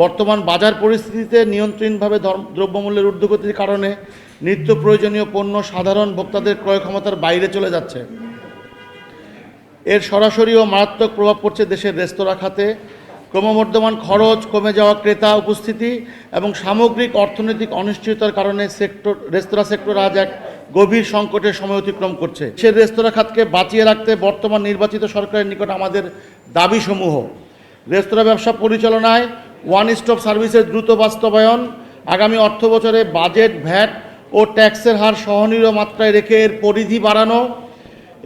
বর্তমান বাজার পরিস্থিতিতে নিয়ন্ত্রণভাবে দ্রব্যমূল্যের ঊর্ধ্বগতির কারণে নিত্য প্রয়োজনীয় পণ্য সাধারণ ভোক্তাদের ক্রয় ক্ষমতার বাইরে চলে যাচ্ছে। এর সরাসরি ও মারাত্মক প্রভাব পড়ছে দেশের রেস্তোরাঁ খাতে। ক্রমবর্ধমান খরচ, কমে যাওয়া ক্রেতা উপস্থিতি এবং সামগ্রিক অর্থনৈতিক অনিশ্চয়তার কারণে রেস্তোরাঁ সেক্টর আজ এক গভীর সংকটের সময় অতিক্রম করছে। সে রেস্তোরাঁ খাতকে বাঁচিয়ে রাখতে বর্তমান নির্বাচিত সরকারের নিকট আমাদের দাবিসমূহ: রেস্তোরাঁ ব্যবসা পরিচালনায় ওয়ান স্টপ সার্ভিসের দ্রুত বাস্তবায়ন, আগামী অর্থ বছরে বাজেট, ভ্যাট ও ট্যাক্সের হার সহনীয় মাত্রায় রেখে এর পরিধি বাড়ানো,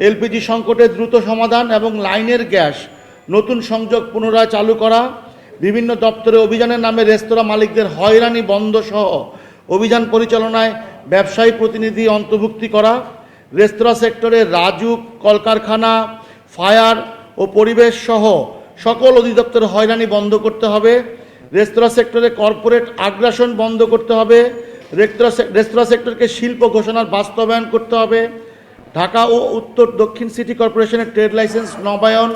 এলপিজি সংকটের দ্রুত সমাধান এবং লাইনের গ্যাস নতুন সংযোগ পুনরায় চালু করা, বিভিন্ন দপ্তরে অভিযানের নামে রেস্তোরাঁ মালিকদের হয়রানি বন্ধ সহ অভিযান পরিচালনায় ব্যবসায়ী প্রতিনিধি অন্তর্ভুক্তি করা, রেস্তোরাঁ সেক্টরে রাজুক, কলকারখানা, ফায়ার ও পরিবেশ সহ সকল অধিদপ্তরের হয়রানি বন্ধ করতে হবে। রেস্তোরাঁ সেক্টরে কর্পোরেট আগ্রাসন বন্ধ করতে হবে। রেস্তোরাঁ সেক্টরকে শিল্প ঘোষণার বাস্তবায়ন করতে হবে। ঢাকা ও উত্তর দক্ষিণ সিটি কর্পোরেশনের ট্রেড লাইসেন্স নবায়ন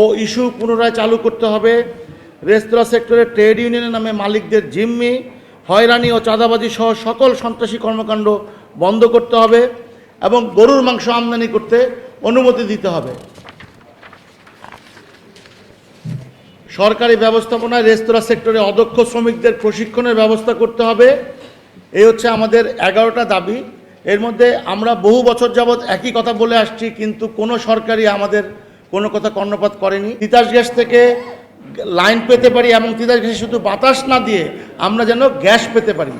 ও ইস্যু পুনরায় চালু করতে হবে। রেস্তোরাঁ সেক্টরে ট্রেড ইউনিয়নের নামে মালিকদের জিম্মি, হয়রানি ও চাঁদাবাজি সহ সকল সন্ত্রাসী কর্মকাণ্ড বন্ধ করতে হবে এবং গরুর মাংস আমদানি করতে অনুমতি দিতে হবে। সরকারি ব্যবস্থাপনায় রেস্তোরাঁ সেক্টরে অদক্ষ শ্রমিকদের প্রশিক্ষণের ব্যবস্থা করতে হবে। এই হচ্ছে আমাদের 11টা দাবি। এর মধ্যে আমরা বহু বছর যাবৎ একই কথা বলে আসছি, কিন্তু কোনো সরকারই আমাদের কোনো কথা কর্ণপাত করেনি। তিতাস গ্যাস থেকে লাইন পেতে পারি এবং তিতাস গ্যাসে শুধু বাতাস না দিয়ে আমরা যেন গ্যাস পেতে পারি।